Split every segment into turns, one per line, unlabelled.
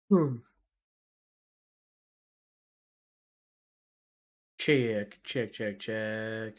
Hmm. Check, check, check, check.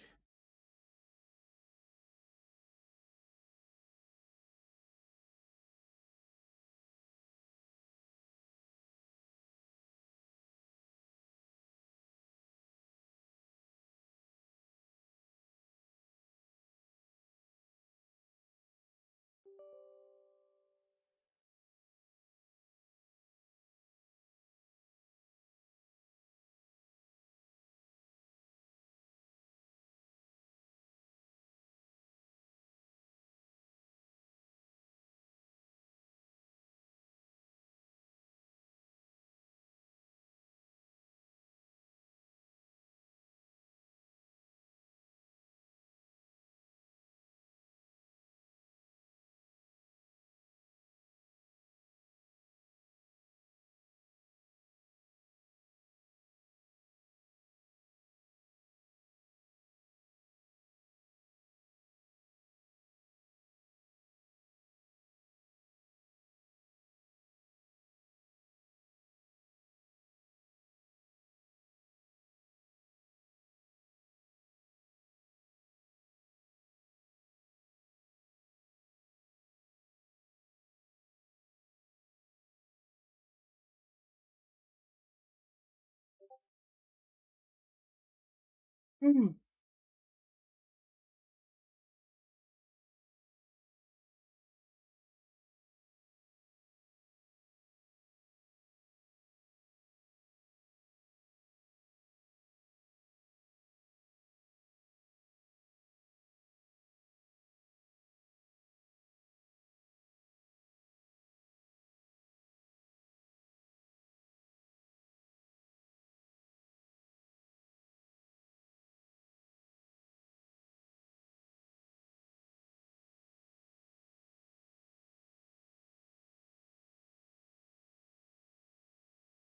Hmm.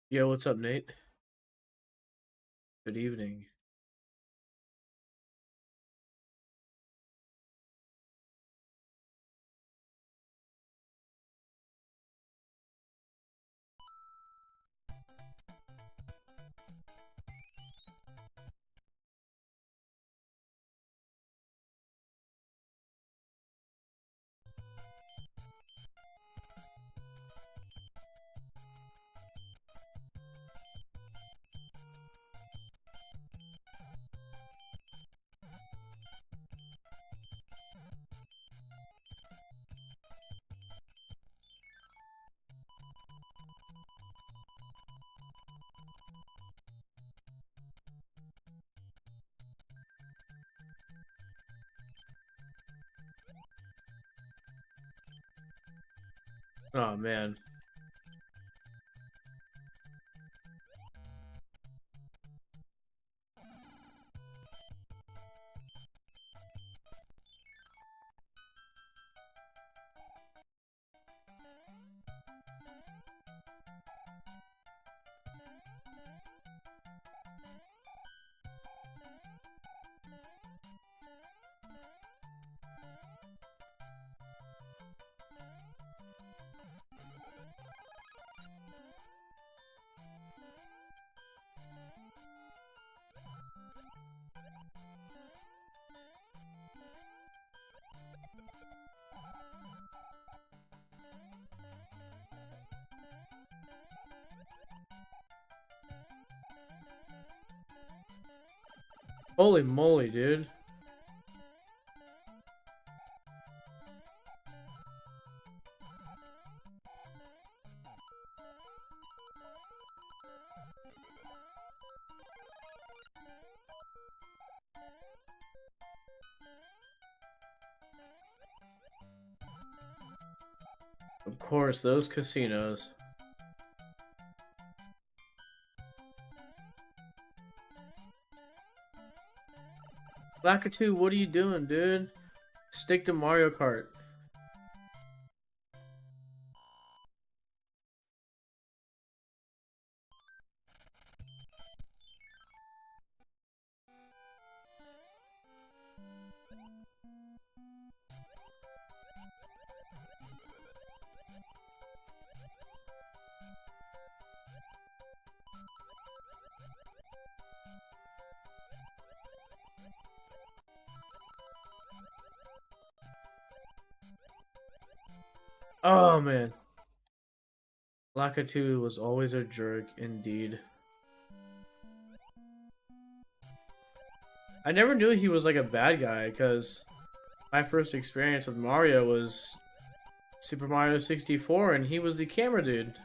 Yo, what's up, Nate? Good evening. Oh man. Holy moly, dude. Of course, those casinos. Lakitu, what are you doing, dude? Stick to Mario Kart. Oh man. Lakitu was always a jerk, indeed. I never knew he was like a bad guy, because my first experience with Mario was Super Mario 64, and he was the camera dude.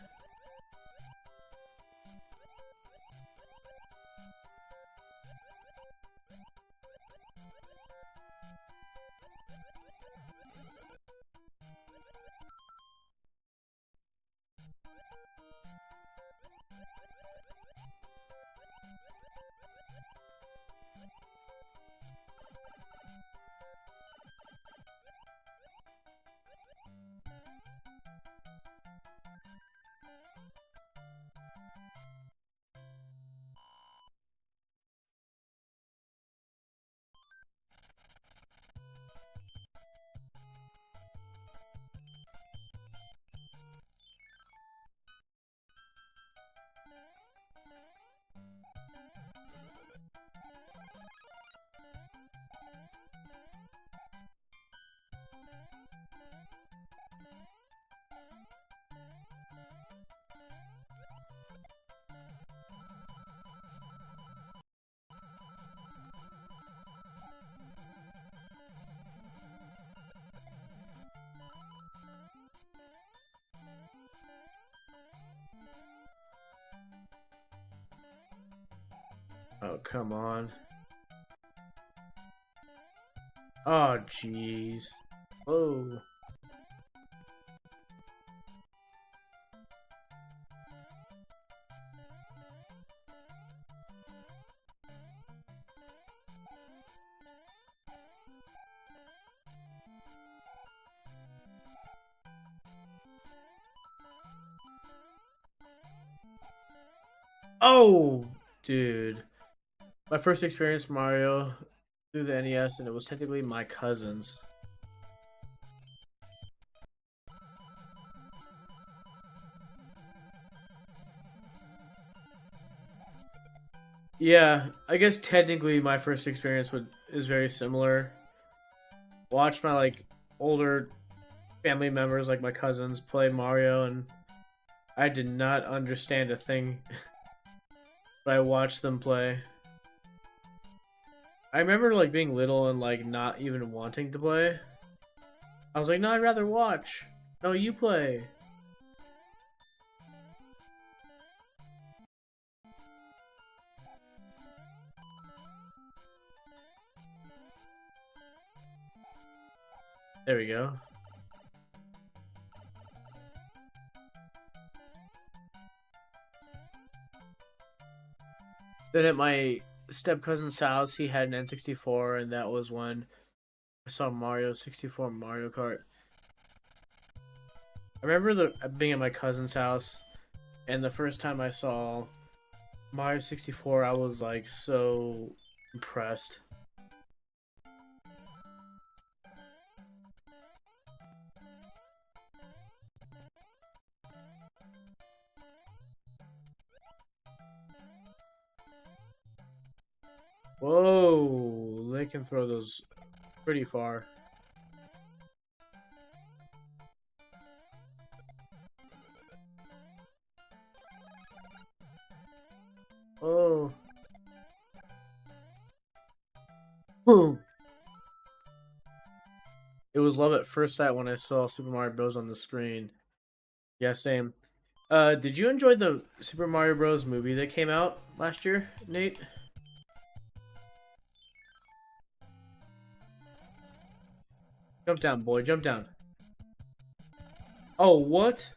Oh, come on. Oh, jeez. Oh. Oh, dude. My first experience with Mario through the NES, and it was technically my cousin's. Yeah, I guess technically my first experience is very similar. Watched my like older family members, like my cousins, play Mario, and I did not understand a thing, but I watched them play. I remember like being little and like not even wanting to play. I was like, no, I'd rather watch. No, you play. There we go. Then at my step cousin's house, he had an N64, and that was when I saw Mario 64 Mario Kart. I remember being at my cousin's house, and the first time I saw Mario 64, I was like so impressed. Whoa, they can throw those pretty far. Oh. Boom. It was love at first sight when I saw Super Mario Bros. On the screen. Yeah, same. Did you enjoy the Super Mario Bros. Movie that came out last year, Nate? Jump down, boy, jump down. Oh, what?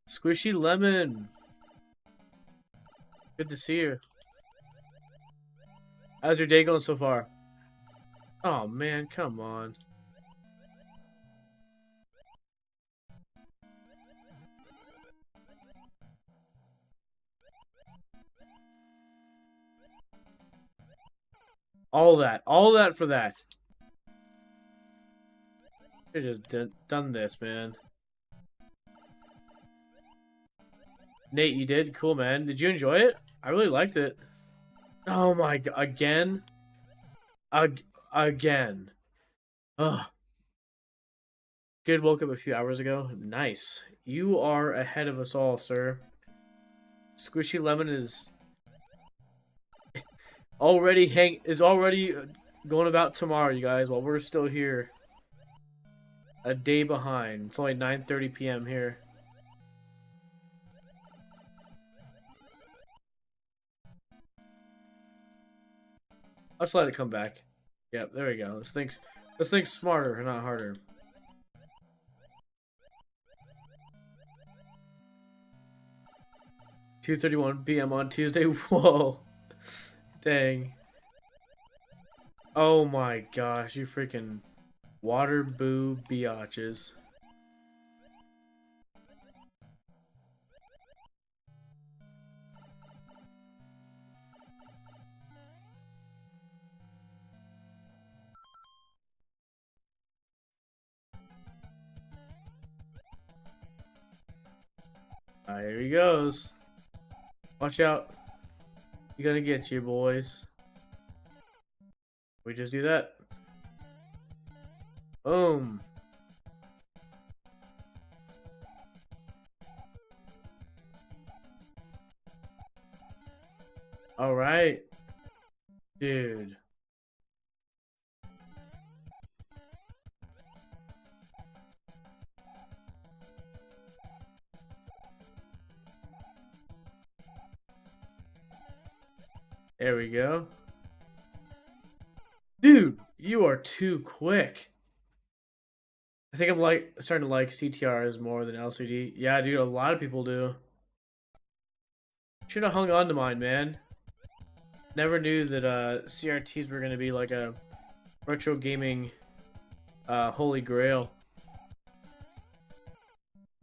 Squishy Lemon. Good to see you. How's your day going so far? Oh, man, come on. All that for that. You just done this, man. Nate, you did? Cool, man. Did you enjoy it? I really liked it. Oh my god, again? Again. Ugh. Good woke up a few hours ago. Nice. You are ahead of us all, sir. Squishy Lemon is already going about tomorrow, you guys, while we're still here. A day behind. It's only 9:30 p.m. here. Let's let it come back. Yep, there we go. Let's think smarter and not harder. (2:31 p.m. on Tuesday. Whoa. Dang. Oh my gosh, you freaking water boo biatches. Here he goes. Watch out. You're gonna get you, boys. We just do that. Boom. All right. Dude. There we go. Dude, you are too quick. I think I'm starting to like CTRs more than LCD. Yeah, dude, a lot of people do. Should have hung on to mine, man. Never knew that CRTs were gonna be like a retro gaming holy grail.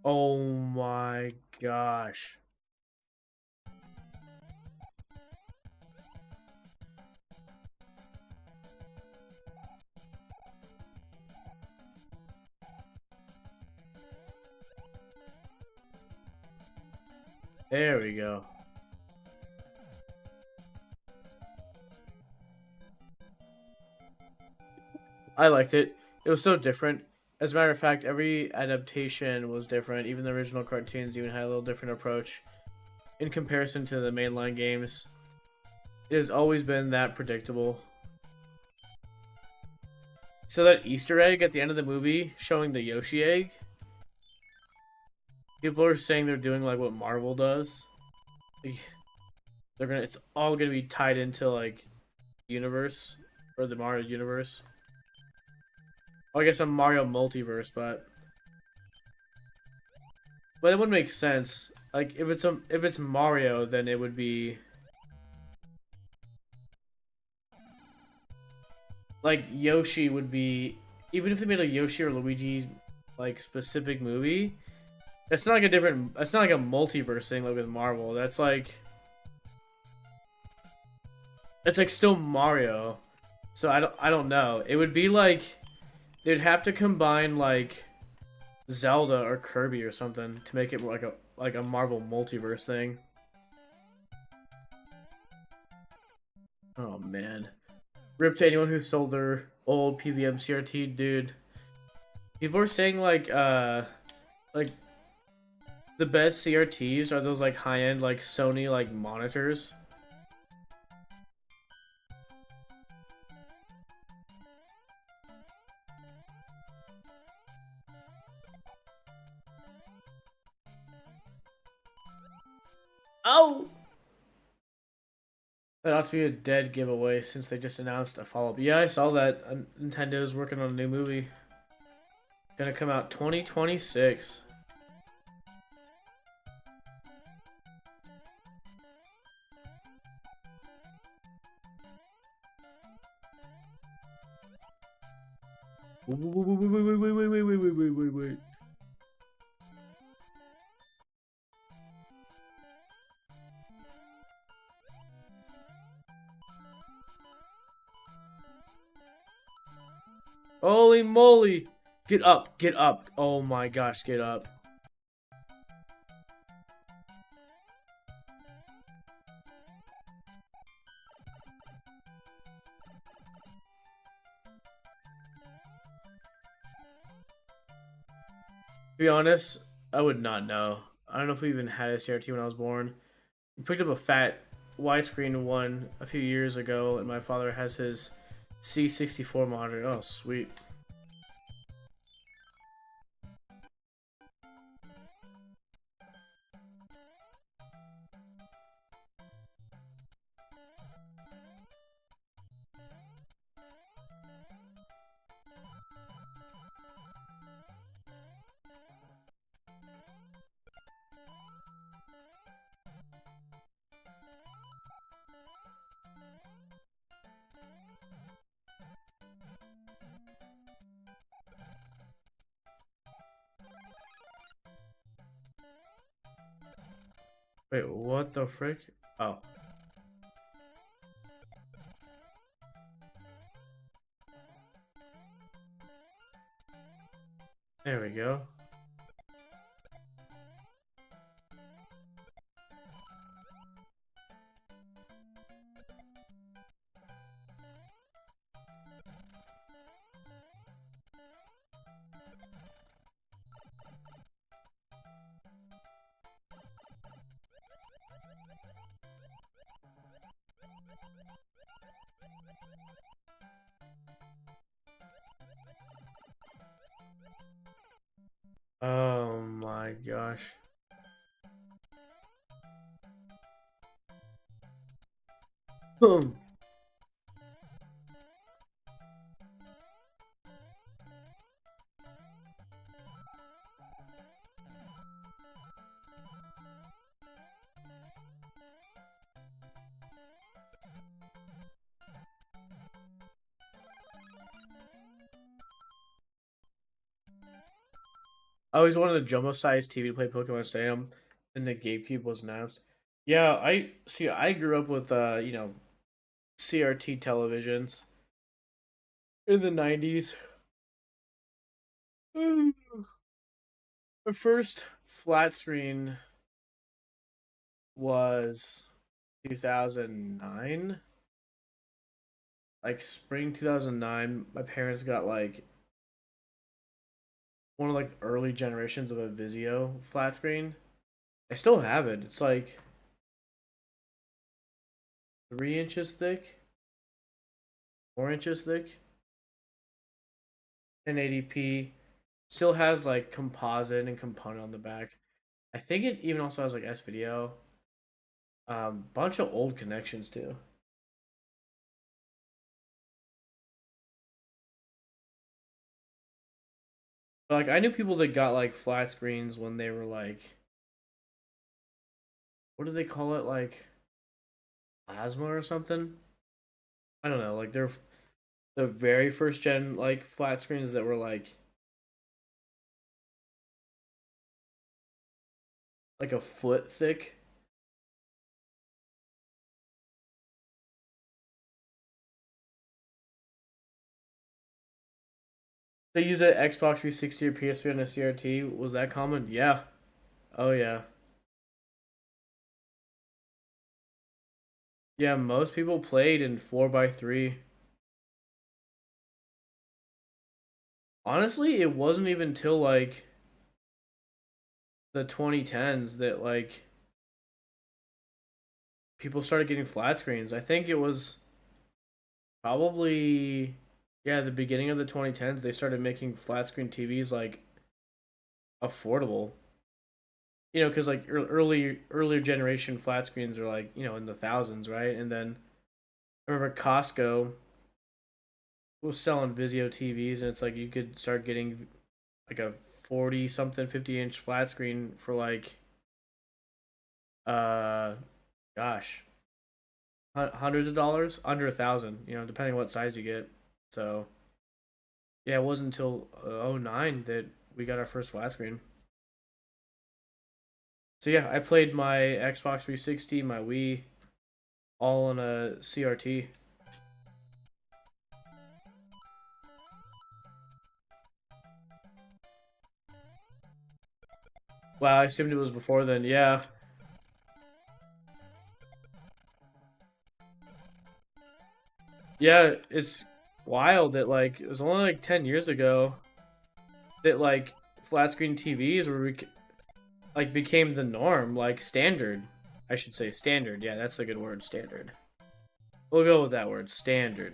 Oh my gosh. There we go. I liked it. It was so different. As a matter of fact, every adaptation was different. Even the original cartoons even had a little different approach in comparison to the mainline games. It has always been that predictable. So that Easter egg at the end of the movie showing the Yoshi egg, people are saying they're doing like what Marvel does. they're gonna. It's all gonna be tied into like universe or the Mario universe. Well, I guess a Mario multiverse, but it wouldn't make sense. Like if it's Mario, then it would be like Yoshi would be. Even if they made a Yoshi or Luigi like specific movie, it's not like a different. It's not like a multiverse thing like with Marvel. That's like it's like still Mario. So I don't know. It would be like they'd have to combine like Zelda or Kirby or something to make it like a Marvel multiverse thing. Oh man. Rip to anyone who sold their old PVM CRT, dude. People are saying like the best CRTs are those like high end like Sony like monitors. Oh, that ought to be a dead giveaway since they just announced a follow up. Yeah, I saw that. Nintendo's working on a new movie. Gonna come out 2026. Wait. Holy moly! Get up, get up. Oh my gosh, get up. To be honest, I would not know. I don't know if we even had a CRT when I was born. We picked up a fat widescreen one a few years ago, and my father has his C64 monitor. Oh, sweet. Wait, what the frick? Oh, there we go. Oh my gosh. Boom. I always wanted a jumbo-sized TV to play Pokemon Stadium, and the GameCube was announced. Yeah, I see. I grew up with CRT televisions in the 90s. The first flat screen was 2009, like spring 2009. My parents got like one of like the early generations of a Vizio flat screen. I still have it. It's like 3 inches thick, 4 inches thick, 1080p. Still has like composite and component on the back. I think it even also has like S video. Bunch of old connections too. Like I knew people that got like flat screens when they were like, what do they call it? Like plasma or something? I don't know. Like they're the very first gen like flat screens that were like a foot thick. They use an Xbox 360 or PS3 on a CRT. Was that common? Yeah. Oh yeah. Yeah, most people played in 4x3. Honestly, it wasn't even till like the 2010s that like people started getting flat screens. I think it was probably yeah, the beginning of the 2010s they started making flat screen TVs like affordable. You know, because like earlier generation flat screens are like in the thousands, right? And then I remember Costco was selling Vizio TVs, and it's like you could start getting like a 40 something 50-inch flat screen for like uh gosh hundreds of dollars, under 1,000, depending on what size you get. So yeah, it wasn't until '09 that we got our first flat screen. So yeah, I played my Xbox 360, my Wii, all on a CRT. Wow, I assumed it was before then. Yeah, yeah, it's wild that like it was only like 10 years ago that like flat screen TVs were like became the norm, like standard. I should say standard. Yeah, that's the good word, standard. We'll go with that word, standard.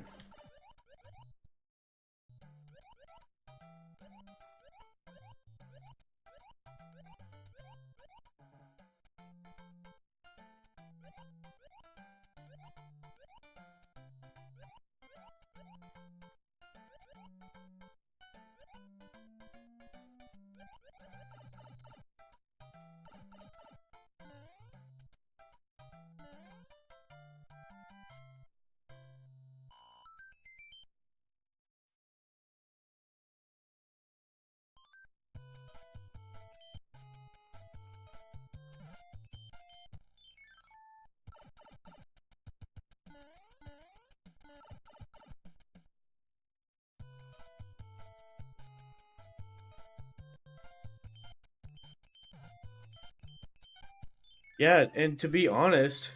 Yeah, and to be honest,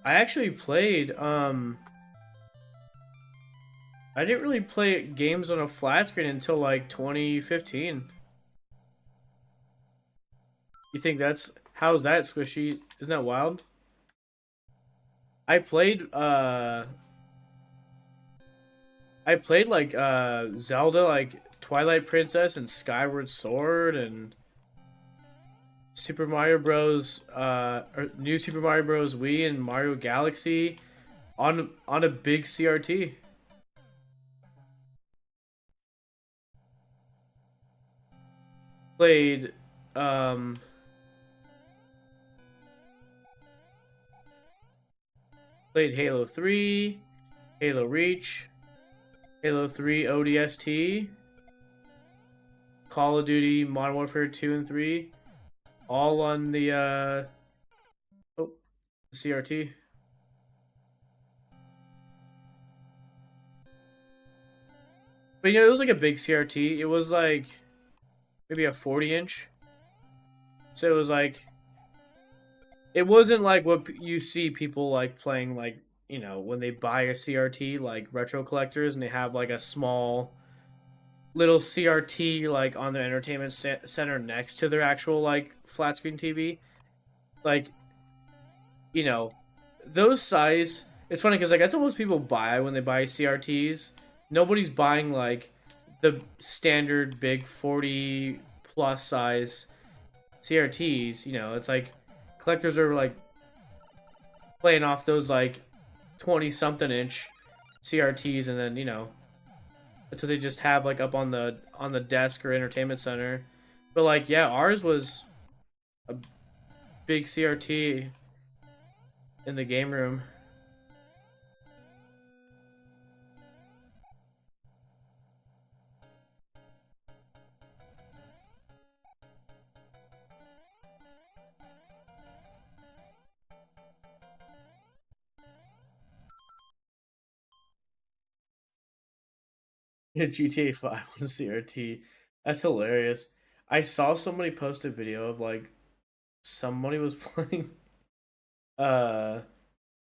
I actually played I didn't really play games on a flat screen until like 2015. You think that's how's that squishy? Isn't that wild? I played like Zelda, like Twilight Princess and Skyward Sword and Super Mario Bros. Or New Super Mario Bros. Wii and Mario Galaxy on a big CRT. Played um played Halo 3, Halo Reach, Halo 3 ODST, Call of Duty Modern Warfare 2 and 3, all on the oh, CRT. But it was like a big CRT. It was like maybe a 40-inch. So it was like it wasn't like what you see people like playing like, when they buy a CRT like retro collectors and they have like a small little CRT like on their entertainment center next to their actual like flat screen TV. Like, you know, those size. It's funny because like that's what most people buy when they buy CRTs. Nobody's buying like the standard big 40 plus size CRTs. It's like collectors are like playing off those like 20-something inch CRTs, and then that's what they just have like up on the desk or entertainment center. But like, yeah, ours was a big CRT in the game room. Yeah, GTA 5 on CRT. That's hilarious. I saw somebody post a video of like somebody was playing uh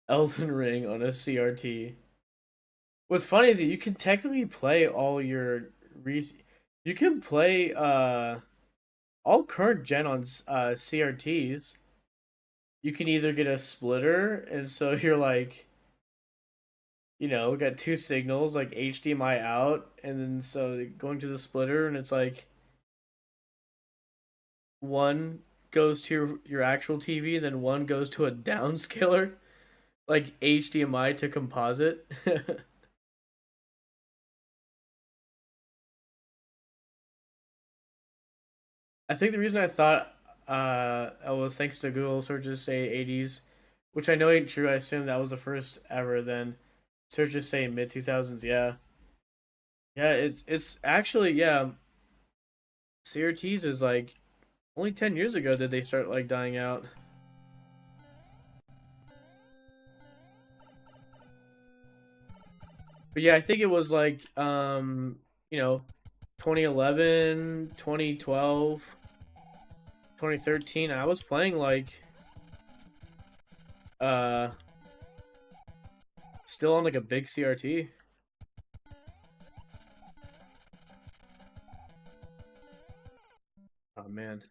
Elden Ring on a CRT. What's funny is that you can technically play all your re you can play all current gen on CRTs. You can either get a splitter, and so you're like, we got two signals like HDMI out, and then so going to the splitter, and it's like one goes to your actual TV, then one goes to a downscaler, like HDMI to composite. I think the reason I thought it was thanks to Google searches say 80s, which I know ain't true. I assume that was the first ever. Then searches say mid 2000s. Yeah, yeah. It's actually, yeah. CRTs is like only 10 years ago did they start like dying out. But yeah, I think it was like you know 2011, 2012, 2013. I was playing like uh still on like a big CRT. Oh man.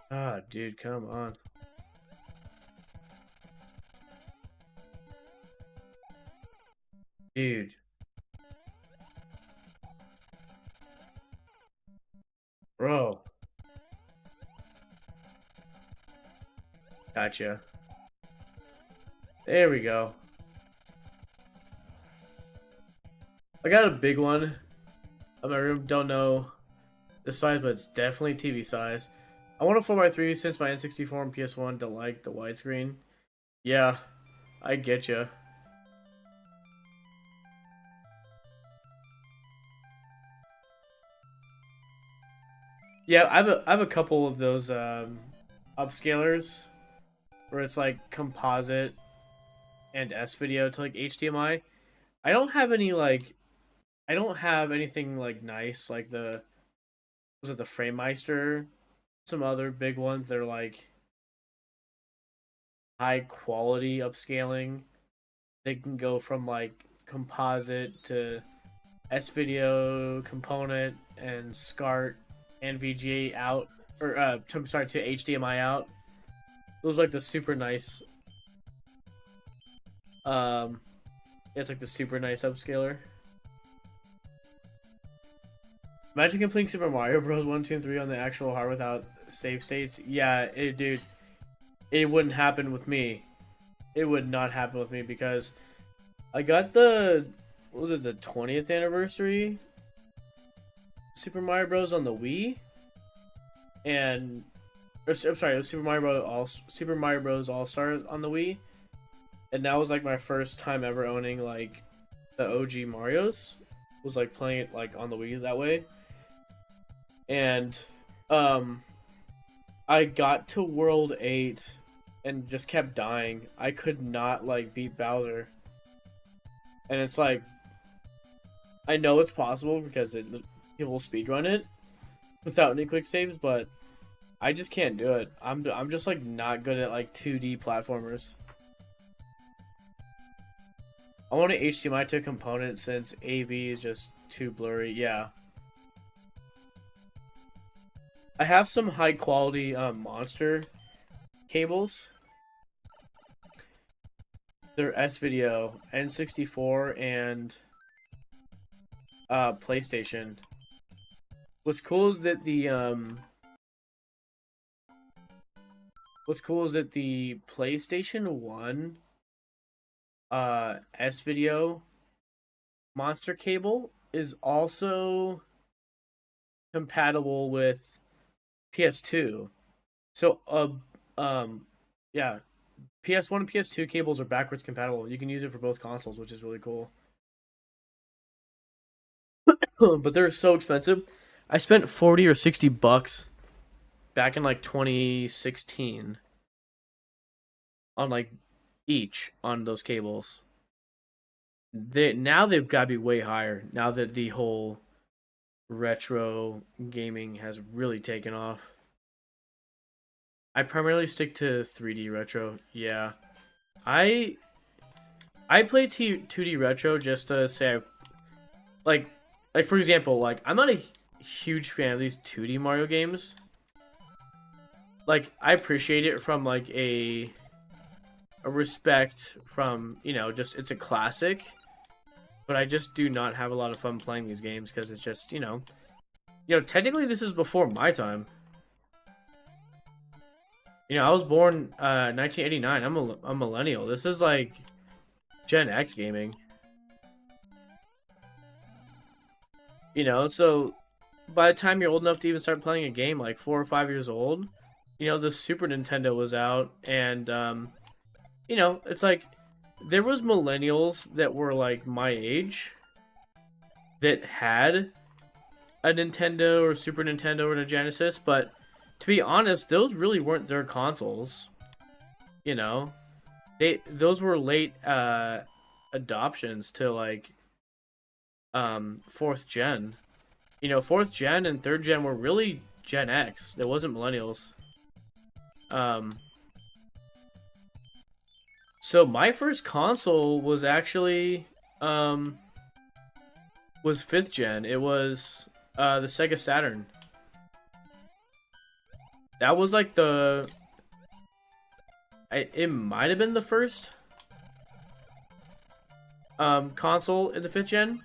Ah, dude, come on. Dude. Bro. Gotcha. There we go. I got a big one in my room. Don't know the size, but it's definitely TV size. I want a 4x3 since my N64 and PS1 don't like the widescreen. Yeah, I get you. Yeah, I have a couple of those upscalers where it's like composite and S video to like HDMI. I don't have any like I don't have anything like nice like the was it the FrameMeister, some other big ones that are like high quality upscaling. They can go from like composite to S video component and SCART and VGA out, or I'm sorry, to HDMI out. Those are like the super nice. Um, it's like the super nice upscaler. Imagine completing Super Mario Bros. 1, 2, and 3 on the actual hard without save states. Yeah, dude, it wouldn't happen with me. It would not happen with me because I got what was it, the 20th anniversary Super Mario Bros. On the Wii, and I'm sorry, it was Super Mario Bros. All Star on the Wii, and that was like my first time ever owning like the OG Mario's. Was like playing it like on the Wii that way, and um, I got to World 8 and just kept dying. I could not like beat Bowser, and it's like I know it's possible because people speedrun it without any quick saves, but I just can't do it. I'm just like not good at like 2D platformers. I want an HDMI to component since AV is just too blurry. Yeah. I have some high quality monster cables. They're S video N64 and PlayStation. What's cool is that the PlayStation 1 S video monster cable is also compatible with PS2. So yeah, PS1 and PS2 cables are backwards compatible. You can use it for both consoles, which is really cool. But they're so expensive. I spent 40 or $60 back in like 2016 on like each on those cables. They've got to be way higher now that the whole retro gaming has really taken off. I primarily stick to 3D retro. Yeah. I I play 2D retro just to say like for example, like I'm not a huge fan of these 2D Mario games. Like I appreciate it from like a respect from, just it's a classic, but I just do not have a lot of fun playing these games because it's just, technically this is before my time. I was born 1989. I'm a millennial. This is like Gen X gaming. So by the time you're old enough to even start playing a game, like 4 or 5 years old, the Super Nintendo was out, and it's like there was millennials that were like my age that had a Nintendo or Super Nintendo or a Genesis, but to be honest, those really weren't their consoles. Those were late adoptions to like fourth gen. Fourth gen and third gen were really Gen X. There wasn't millennials. So my first console was actually was fifth gen. It was the Sega Saturn. That was like it might have been the first console in the fifth gen.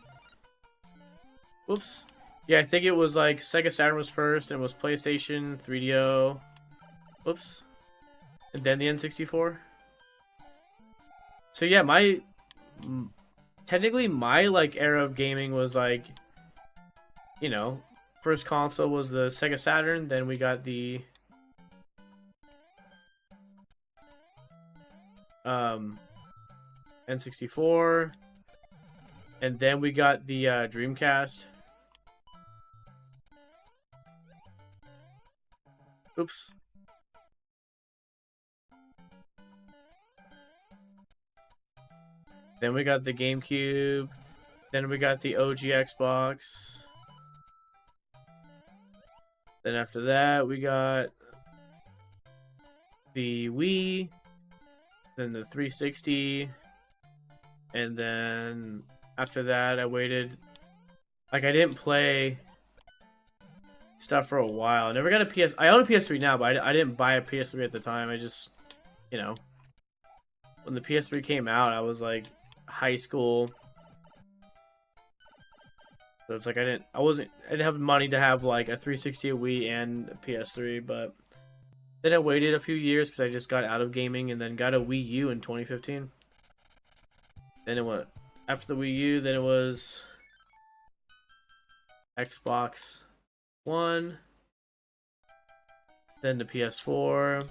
Whoops. Yeah, I think it was like Sega Saturn was first, and it was PlayStation, 3DO. Whoops. And then the N64. So yeah, technically my like era of gaming was like, first console was the Sega Saturn, then we got the N64, and then we got the Dreamcast. Oops. Then we got the GameCube. Then we got the OG Xbox. Then after that, we got the Wii. Then the 360. And then after that, I waited. Like, I didn't play stuff for a while. I never got a PS. I own a PS3 now, but I didn't buy a PS3 at the time. I just, when the PS3 came out, I was like high school. So it's like I didn't have money to have like a 360, a Wii, and a PS3, but then I waited a few years because I just got out of gaming and then got a Wii U in 2015. Then it went after the Wii U, then it was Xbox One, then the PS4,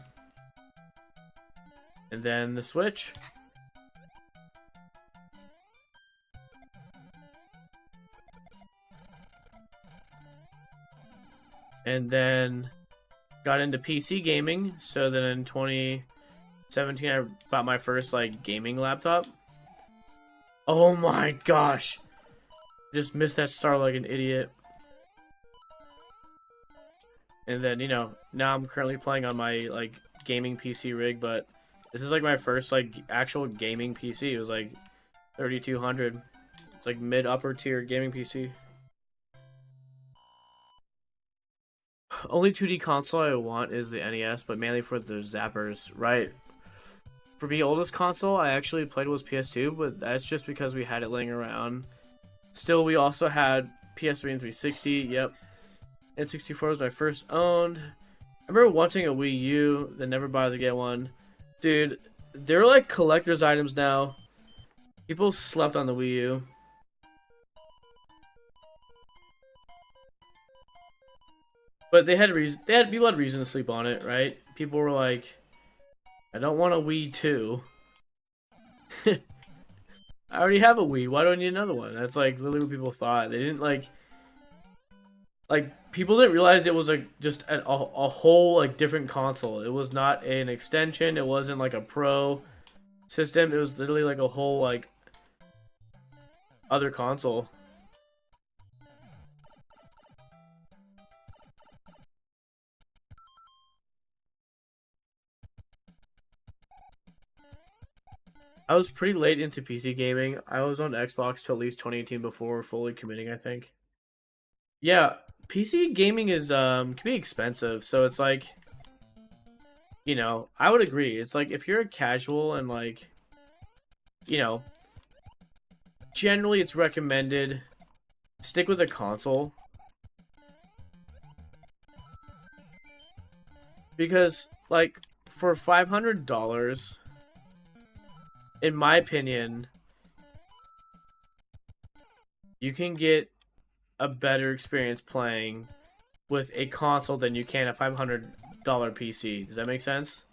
and then the Switch. And then got into PC gaming. So then in 2017, I bought my first like gaming laptop. Oh my gosh! Just missed that star like an idiot. And then now I'm currently playing on my like gaming PC rig, but this is like my first like actual gaming PC. It was like 3200. It's like mid upper tier gaming PC. Only 2D console I want is the NES, but mainly for the zappers, right? For the oldest console I actually played was PS2, but that's just because we had it laying around. Still, we also had PS3 and 360. Yep. N64 was my first owned. I remember wanting a Wii U, then never bothered to get one. Dude, they're like collector's items now. People slept on the Wii U. But they had reason. People had reason to sleep on it, right? People were like, "I don't want a Wii 2. I already have a Wii. Why do I need another one?" That's like literally what people thought. They didn't like people didn't realize it was like just a whole like different console. It was not an extension. It wasn't like a pro system. It was literally like a whole like other console. I was pretty late into PC gaming. I was on Xbox till at least 2018 before fully committing, I think. Yeah, PC gaming is can be expensive, so it's like, I would agree. It's like if you're a casual and like, you know, generally it's recommended stick with a console because like for $500, in my opinion, you can get a better experience playing with a console than you can a $500 PC. Does that make sense?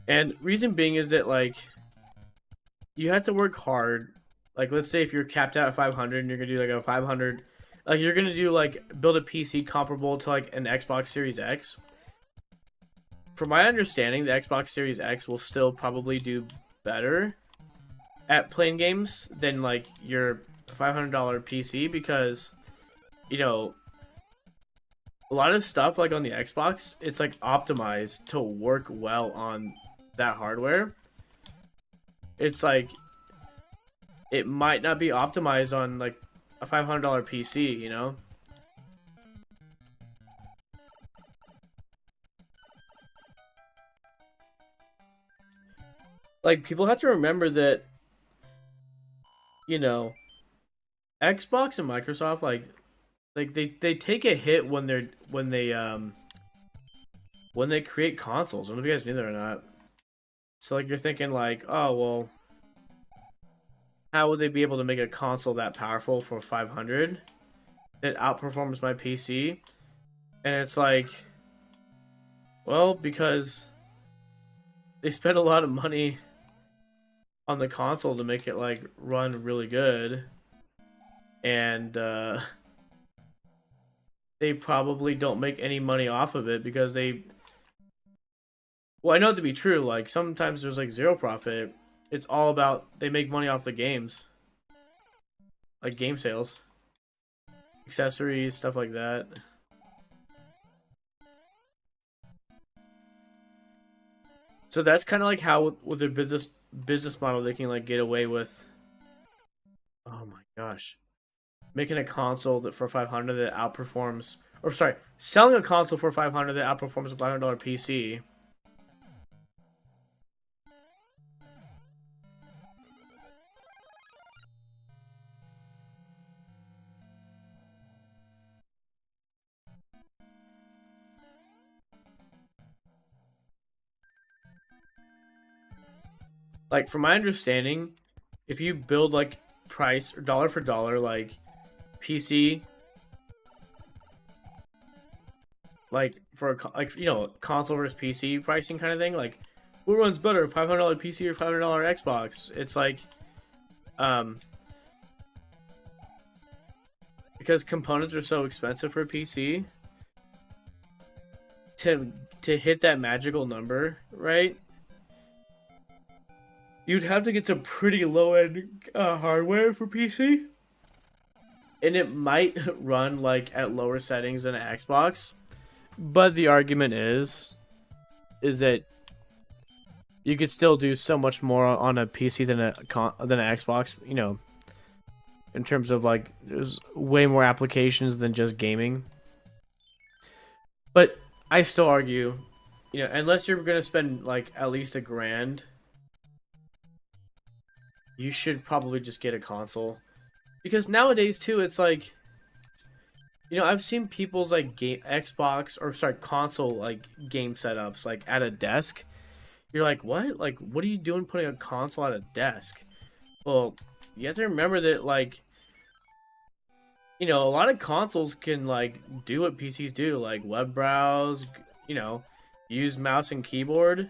And reason being is that like you have to work hard. Like let's say if you're capped out at 500 and you're gonna do like a 500, like you're gonna do like build a PC comparable to like an Xbox Series X. From my understanding, the Xbox Series X will still probably do better at playing games than like your $500 PC because a lot of stuff like on the Xbox, it's like optimized to work well on that hardware. It's like it might not be optimized on like a $500 PC. Like people have to remember that Xbox and Microsoft like they take a hit when they create consoles. I don't know if you guys knew that or not. So like you're thinking like, oh well, how would they be able to make a console that powerful for 500 that outperforms my PC? And it's like, well, because they spent a lot of money on the console to make it like run really good, and they probably don't make any money off of it because well, I know it to be true. Like sometimes there's like zero profit. It's all about they make money off the games, like game sales, accessories, stuff like that. So that's kind of like how with their business model they can like get away with. Oh my gosh, making a console that for 500 that outperforms, or sorry, selling a console for 500 that outperforms a $500 PC. Like from my understanding, if you build like price or dollar for dollar like PC, like for console versus PC pricing kind of thing, like what runs better, $500 PC or $500 Xbox? It's like because components are so expensive for a PC to hit that magical number, right? You'd have to get some pretty low end hardware for PC, and it might run like at lower settings than an Xbox. But the argument is that you could still do so much more on a PC than an Xbox. In terms of like, there's way more applications than just gaming. But I still argue, unless you're gonna spend like at least $1,000, you should probably just get a console. Because nowadays too, it's like, I've seen people's like game Xbox or sorry console like game setups like at a desk. You're like, what? Like, what are you doing putting a console at a desk? Well, you have to remember that like, a lot of consoles can like do what PCs do, like web browse, you know, use mouse and keyboard.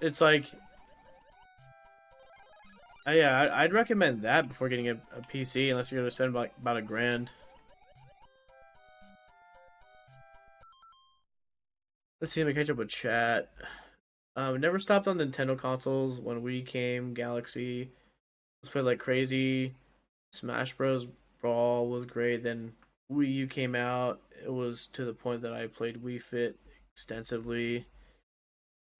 It's like, yeah, I'd recommend that before getting a PC, unless you're gonna spend about $1,000. Let's see, let me catch up with chat. Never stopped on Nintendo consoles when Wii came, Galaxy. Let's play like crazy. Smash Bros. Brawl was great. Then Wii U came out. It was to the point that I played Wii Fit extensively.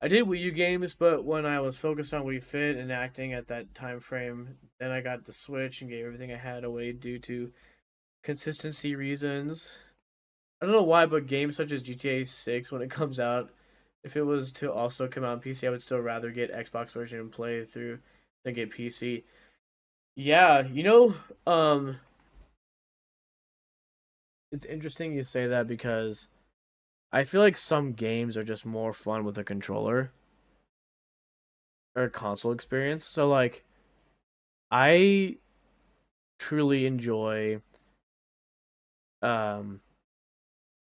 I did Wii U games, but when I was focused on Wii Fit and acting at that time frame, then I got the Switch and gave everything I had away due to consistency reasons. I don't know why, but games such as GTA 6, when it comes out, if it was to also come out on PC, I would still rather get Xbox version and play through than get PC. Yeah, it's interesting you say that because I feel like some games are just more fun with a controller or console experience. So like I truly enjoy um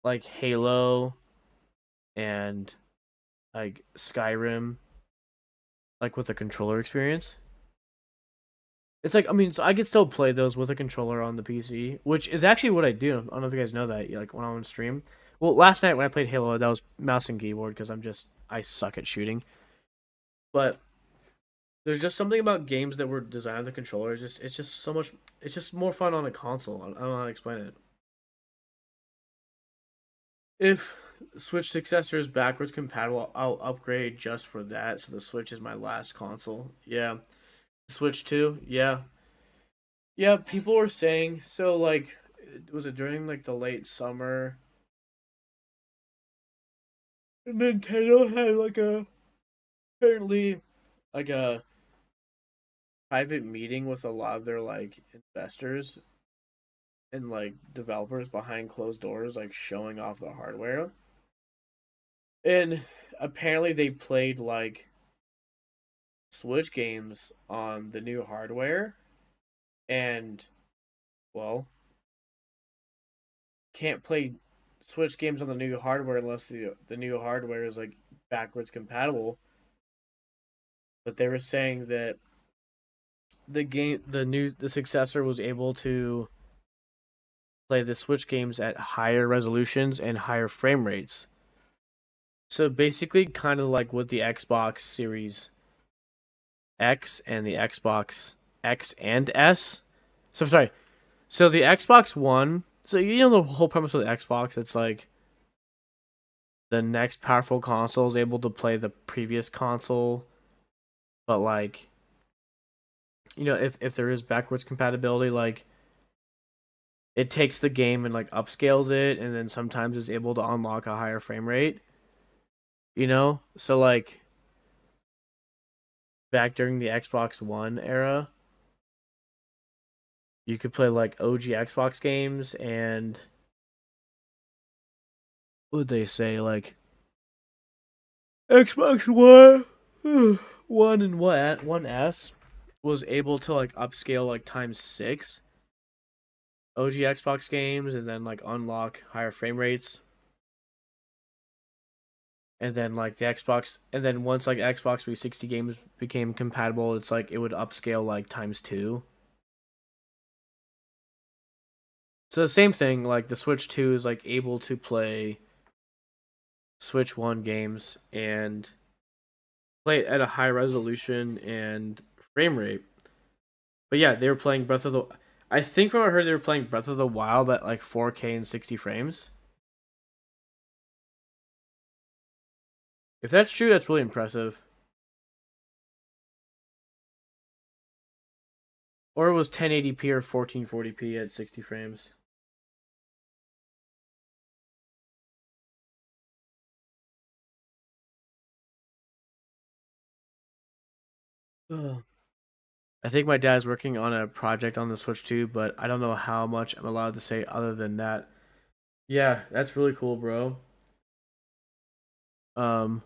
like Halo and like Skyrim like with a controller experience. It's like, I mean, so I could still play those with a controller on the PC, which is actually what I do. I don't know if you guys know that. Like when I'm on stream. Well, last night when I played Halo, that was mouse and keyboard because I suck at shooting. But there's just something about games that were designed with the controller. It's just so much. It's just more fun on a console. I don't know how to explain it. If Switch successor is backwards compatible, I'll upgrade just for that. So the Switch is my last console. Yeah, Switch 2. Yeah, yeah. People were saying so. Like, was it during like the late summer? Nintendo had like a apparently like a private meeting with a lot of their like investors and like developers behind closed doors, like showing off the hardware. And apparently they played like Switch games on the new hardware and well, can't play Switch games on the new hardware unless the new hardware is like backwards compatible. But they were saying that the successor was able to play the Switch games at higher resolutions and higher frame rates. So basically, kind of like with the Xbox Series X and the Xbox X and S. So I'm sorry. So the Xbox One. So the whole premise of the Xbox. It's like the next powerful console is able to play the previous console, but like if there is backwards compatibility, like it takes the game and like upscales it, and then sometimes is able to unlock a higher frame rate. So like back during the Xbox One era, you could play like OG Xbox games and what would they say like Xbox One One and what One S was able to like upscale like times 6 OG Xbox games and then like unlock higher frame rates. And then like the Xbox and then once like Xbox 360 games became compatible, it's like it would upscale like times 2. So the same thing, like the Switch 2 is like able to play Switch 1 games and play it at a high resolution and frame rate. But yeah, they were playing Breath of the I think from what I heard they were playing Breath of the Wild at like 4K and 60 frames. If that's true, that's really impressive. Or it was 1080p or 1440p at 60 frames. Ugh. I think my dad's working on a project on the Switch too, but I don't know how much I'm allowed to say other than that. Yeah, that's really cool, bro. Um,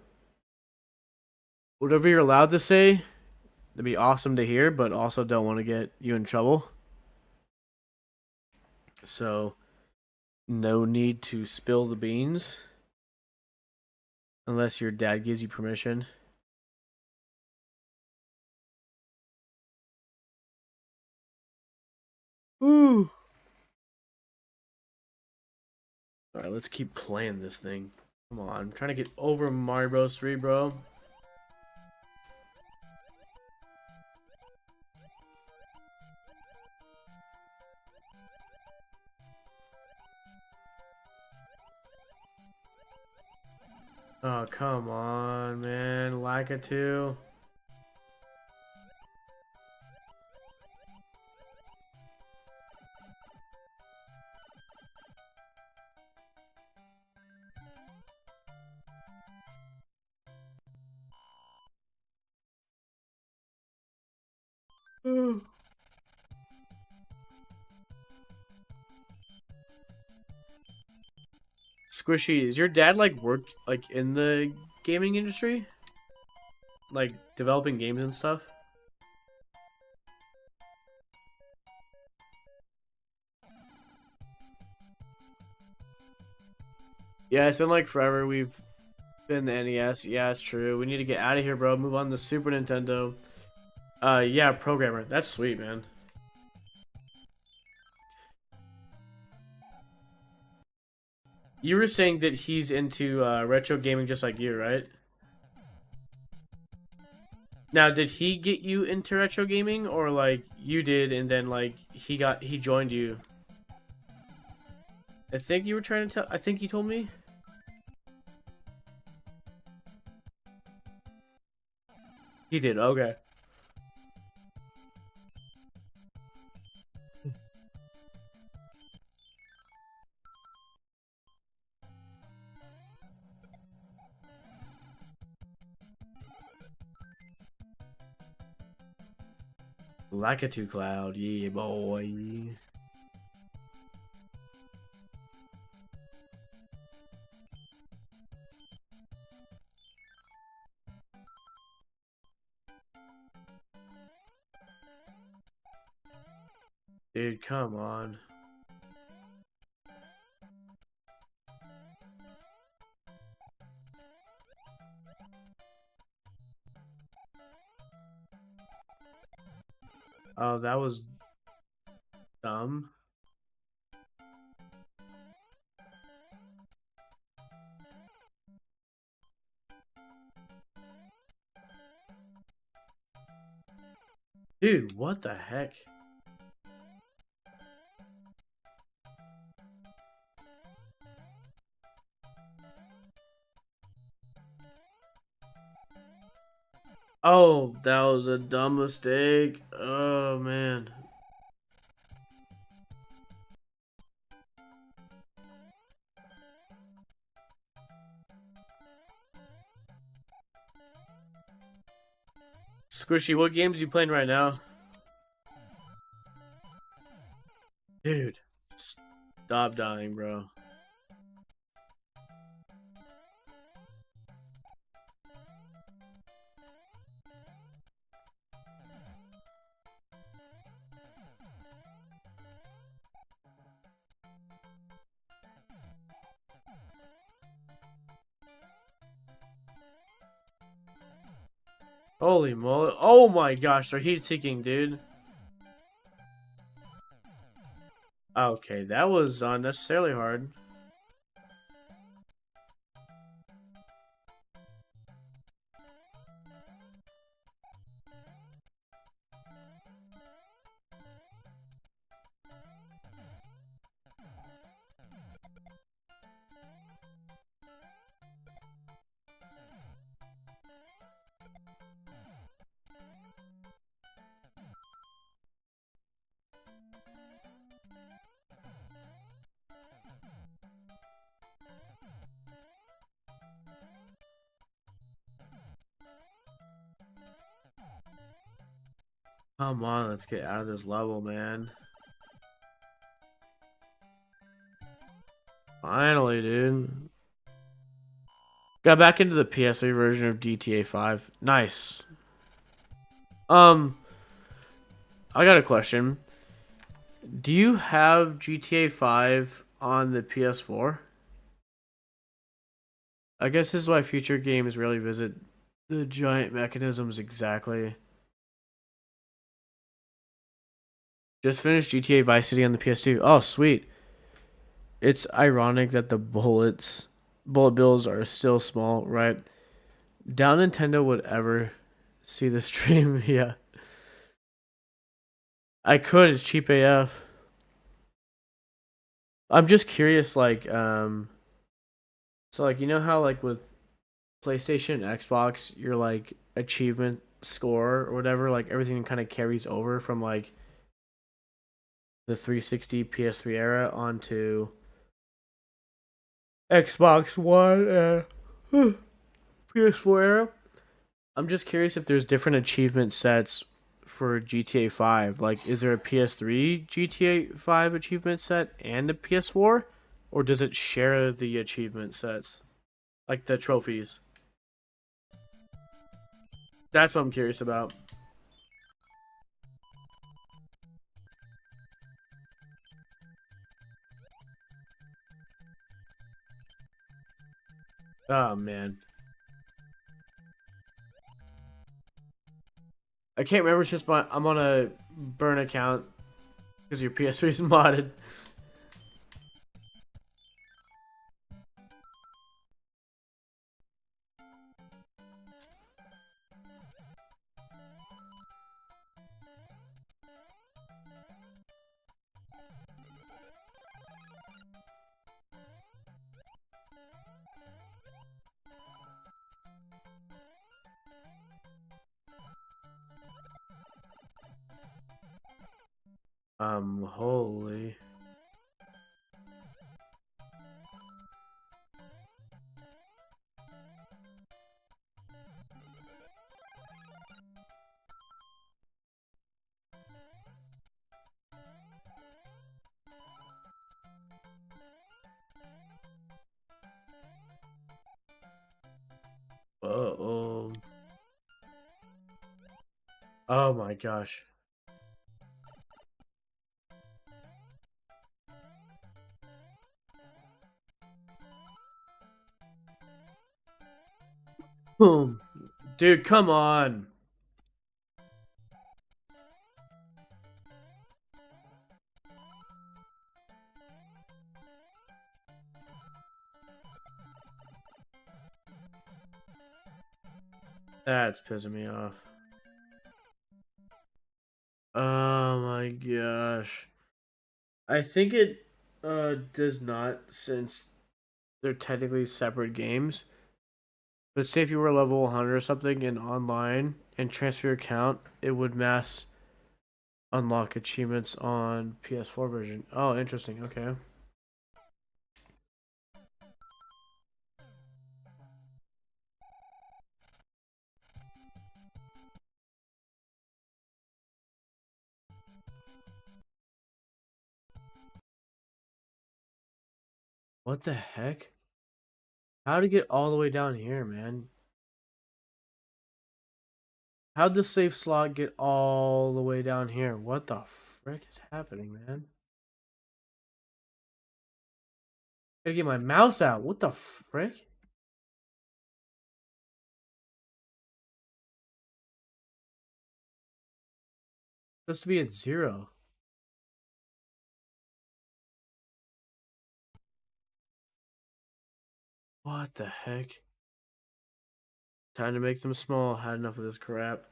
whatever you're allowed to say, that'd be awesome to hear, but also don't want to get you in trouble. So, no need to spill the beans unless your dad gives you permission. Ooh. All right, let's keep playing this thing. Come on, I'm trying to get over Mario Bros. 3, bro. Oh, come on, man. Lakitu. Squishy, is your dad like work like in the gaming industry? Like developing games and stuff? Yeah, it's been like forever. We've been the NES. Yeah, it's true. We need to get out of here, bro. Move on to Super Nintendo. Yeah, programmer. That's sweet, man. You were saying that he's into retro gaming just like you, right? Now, did he get you into retro gaming, or like you did, and then like he joined you? I think you were trying to tell. I think you told me. He did. Okay. Lakitu Cloud, yeah, boy. Dude, come on. Oh, that was dumb. Dude, what the heck? Oh, that was a dumb mistake. Oh, man. Squishy, what games you playing right now? Dude, stop dying, bro. Holy moly. Oh my gosh, they're heat seeking, dude. Okay, that was unnecessarily hard. Come on, let's get out of this level, man. Finally, dude. Got back into the PS3 version of GTA 5. Nice. Um, I got a question. Do you have GTA 5 on the PS4? I guess this is why future games rarely visit the giant mechanisms exactly. Just finished GTA Vice City on the PS2. Oh, sweet. It's ironic that the bullet bills are still small, right? Doubt Nintendo would ever see the stream. Yeah. I could, it's cheap AF. I'm just curious, like, so like you know how like with PlayStation, Xbox, your like achievement score or whatever, like everything kind of carries over from like the 360 PS3 era onto Xbox One PS4 era. I'm just curious if there's different achievement sets for GTA 5. Like, is there a PS3 GTA 5 achievement set and a PS4? Or does it share the achievement sets? Like the trophies? That's what I'm curious about. Oh, man. I can't remember. It's just I'm on a burn account because your PS3 is modded. Holy. Uh-oh. Oh my gosh. Boom. Dude, come on. That's pissing me off. Oh my gosh. I think it does not, since they're technically separate games. But say if you were level 100 or something in online and transfer your account, it would mass unlock achievements on PS4 version. Oh, interesting. Okay. What the heck? How to get all the way down here, man? How'd the safe slot get all the way down here? What the frick is happening, man? Gotta get my mouse out. What the frick? Supposed to be at 0. What the heck? Time to make them small. Had enough of this crap.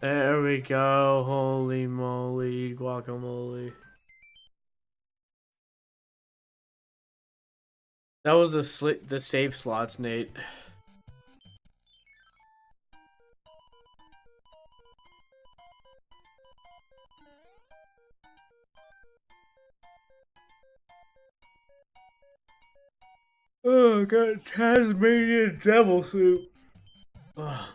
There we go. Holy moly, guacamole. That was the save slots, Nate. Oh, I got Tasmanian devil soup. Ugh.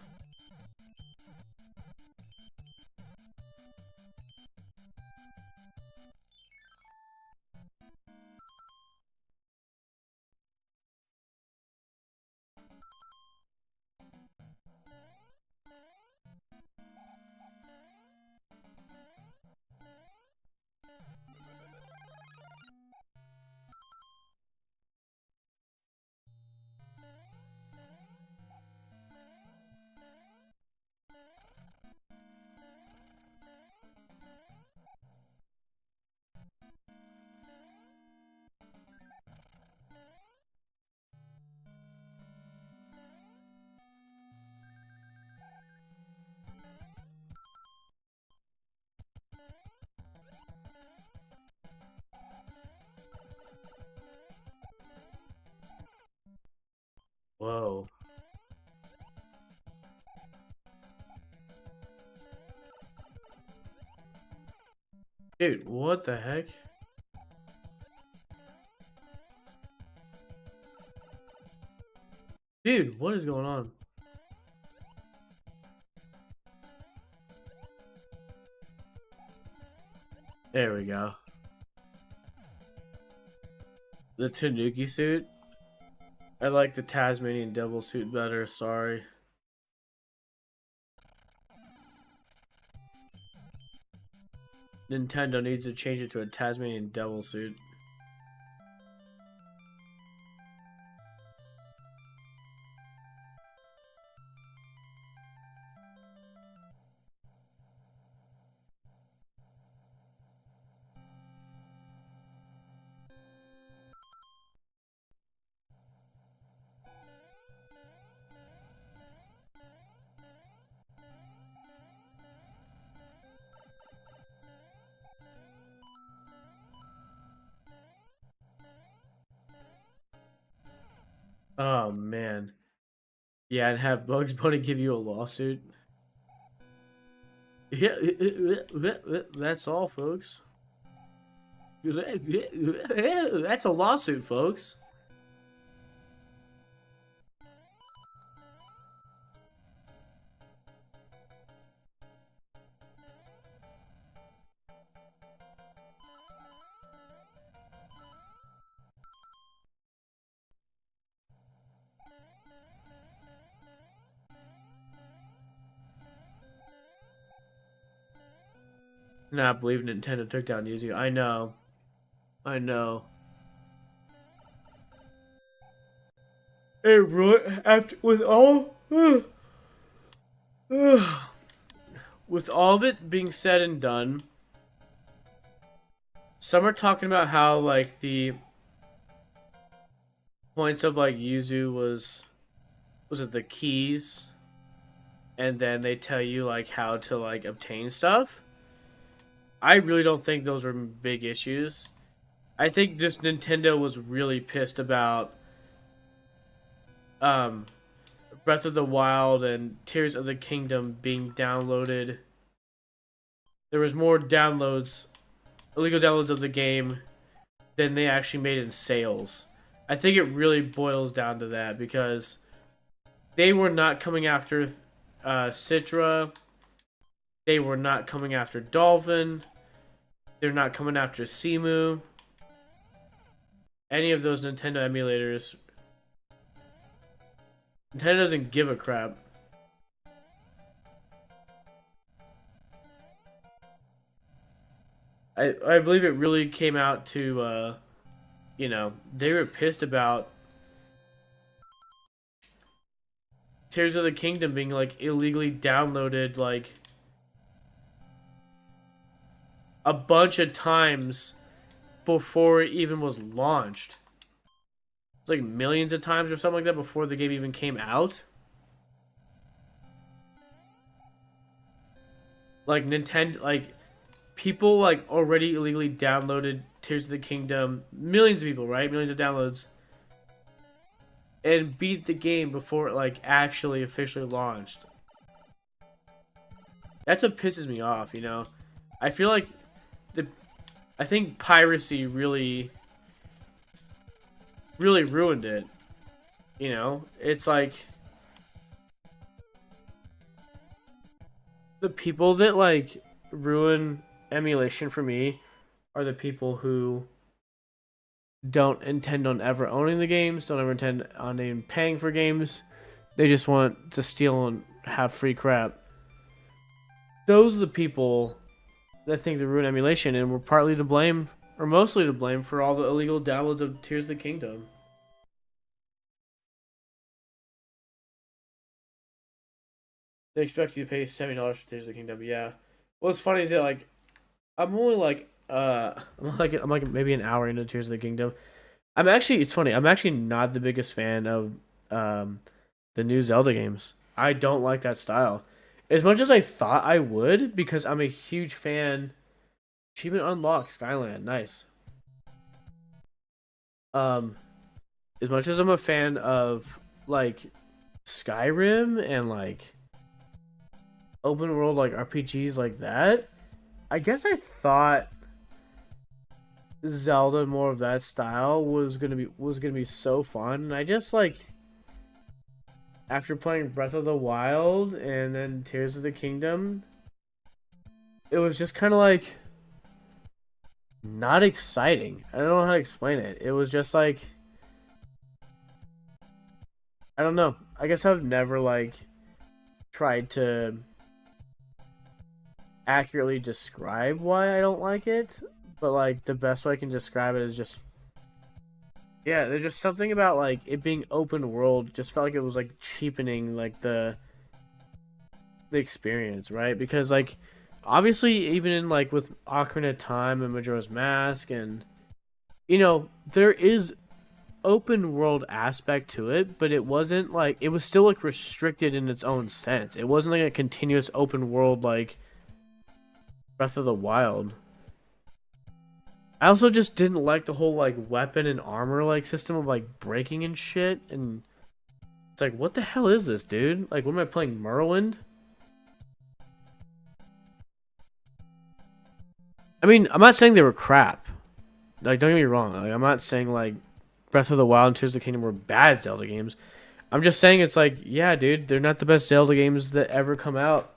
Whoa. Dude, what the heck? Dude, what is going on? There we go. The Tanuki suit? I like the Tasmanian devil suit better, sorry. Nintendo needs to change it to a Tasmanian devil suit. Oh man. Yeah, and have Bugs Bunny give you a lawsuit. Yeah, that's all, folks. That's a lawsuit, folks. Not believe Nintendo took down Yuzu. I know. I know. Hey, Roy, after with all with all of it being said and done, some are talking about how like the points of like Yuzu was it the keys, and then they tell you like how to like obtain stuff. I really don't think those were big issues. I think just Nintendo was really pissed about um Breath of the Wild and Tears of the Kingdom being downloaded. There was more downloads, illegal downloads of the game than they actually made in sales. I think it really boils down to that because they were not coming after Citra. They were not coming after Dolphin. They're not coming after Simu. Any of those Nintendo emulators. Nintendo doesn't give a crap. I believe it really came out to, you know, they were pissed about Tears of the Kingdom being, like, illegally downloaded, like, a bunch of times before it even was launched. It's like millions of times or something like that before the game even came out. like Nintendo, like people like already illegally downloaded Tears of the Kingdom, millions of people, right? Millions of downloads, and beat the game before it like actually officially launched. That's what pisses me off, you know. I feel like the I think piracy really ruined it. You know, it's like the people that like ruin emulation for me are the people who don't intend on ever owning the games, don't ever intend on even paying for games. They just want to steal and have free crap. Those are the people that think they ruin emulation, and we're partly to blame, or mostly to blame, for all the illegal downloads of Tears of the Kingdom. They expect you to pay $70 for Tears of the Kingdom. Yeah. What's funny is that like I'm only like I'm like maybe an hour into Tears of the Kingdom. I'm actually it's funny. I'm actually not the biggest fan of um the new Zelda games. I don't like that style. As much as I thought I would, because I'm a huge fan. Achievement unlocked, Skyland, nice. Um, as much as I'm a fan of like Skyrim and like open world like RPGs like that, I guess I thought Zelda more of that style was gonna be so fun. And I just like after playing Breath of the Wild and then Tears of the Kingdom, it was just kind of like not exciting. I don't know how to explain it. It was just like I don't know. I guess I've never like tried to accurately describe why I don't like it, but like the best way I can describe it is just yeah, there's just something about like it being open world just felt like it was like cheapening like the experience, right? Because like obviously even in like with Ocarina of Time and Majora's Mask and you know, there is open world aspect to it, but it wasn't like it was still like restricted in its own sense. It wasn't like a continuous open world like Breath of the Wild. I also just didn't like the whole like weapon and armor like system of like breaking and shit and it's like what the hell is this, dude? Like what am I playing Morrowind? I mean, I'm not saying they were crap. Like don't get me wrong. Like I'm not saying like Breath of the Wild and Tears of the Kingdom were bad Zelda games. I'm just saying it's like, yeah, dude, they're not the best Zelda games that ever come out.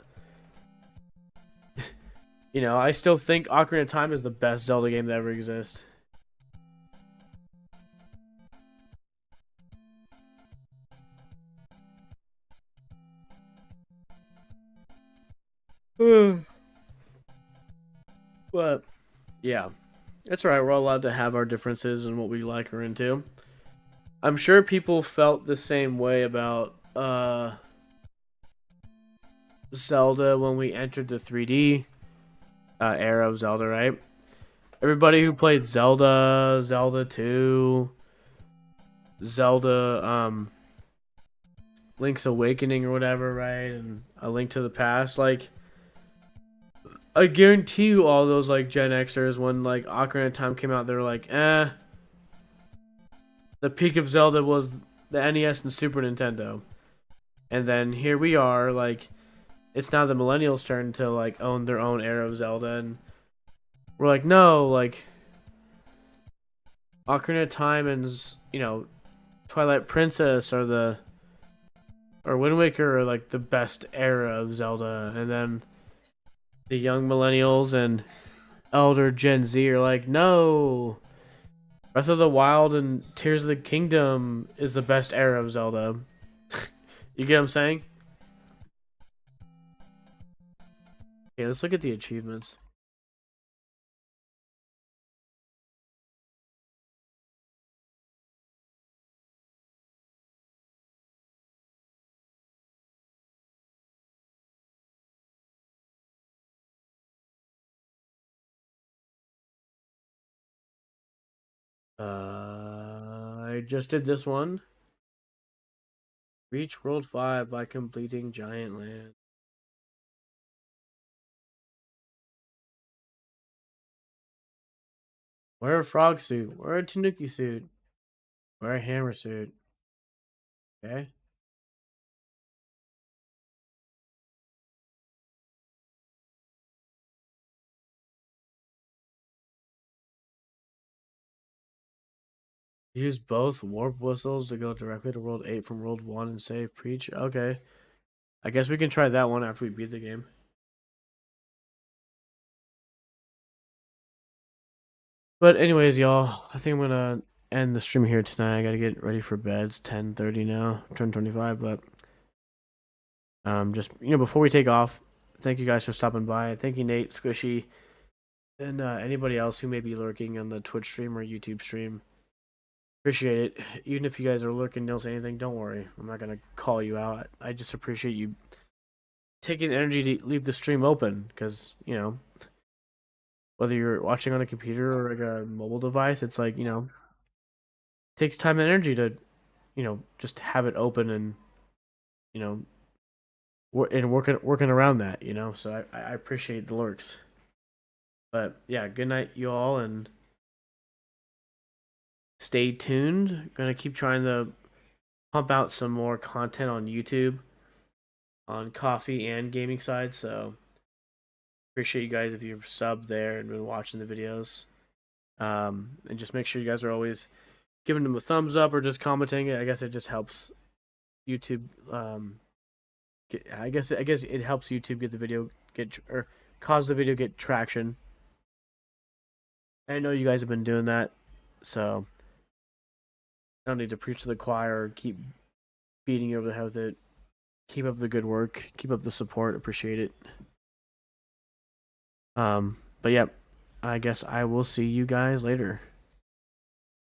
You know, I still think Ocarina of Time is the best Zelda game that ever exists. But yeah, that's right. We're all allowed to have our differences and what we like or into. I'm sure people felt the same way about Zelda when we entered the 3D era of Zelda, right? Everybody who played Zelda, Zelda 2, Zelda Link's Awakening or whatever, right? And A Link to the Past, like I guarantee you all those like Gen Xers when like Ocarina of Time came out, they were like, the peak of Zelda was the NES and Super Nintendo. And then here we are, like it's now the millennials' turn to like own their own era of Zelda, and we're like, no, like Ocarina of Time and Twilight Princess are the or Wind Waker are like the best era of Zelda, and then the young millennials and elder Gen Z are like, no, Breath of the Wild and Tears of the Kingdom is the best era of Zelda. You get what I'm saying? Okay, let's look at the achievements. I just did this one. Reach World 5 by completing Giant Land. Wear a frog suit. Wear a tanuki suit. Wear a hammer suit. Okay. Use both warp whistles to go directly to World 8 from World 1 and save Preach. Okay. I guess we can try that one after we beat the game. But anyways, y'all, I think I'm gonna end the stream here tonight. I gotta get ready for bed. It's 10:30 now, turn 25. But just before we take off, thank you guys for stopping by. Thank you, Nate, Squishy, and anybody else who may be lurking on the Twitch stream or YouTube stream. Appreciate it. Even if you guys are lurking, don't say anything. Don't worry. I'm not gonna call you out. I just appreciate you taking the energy to leave the stream open because whether you're watching on a computer or like a mobile device, it's like takes time and energy to just have it open and you know working around that. So I appreciate the lurks. But yeah, good night, you all, and stay tuned. Gonna keep trying to pump out some more content on YouTube on coffee and gaming side. So appreciate you guys if you've subbed there and been watching the videos. And just make sure you guys are always giving them a thumbs up or just commenting it. I guess it just helps YouTube. I guess it helps YouTube get the video or cause the video get traction. I know you guys have been doing that, so I don't need to preach to the choir or keep beating you over the head with it. Keep up the good work. Keep up the support. Appreciate it. But yeah, I guess I will see you guys later.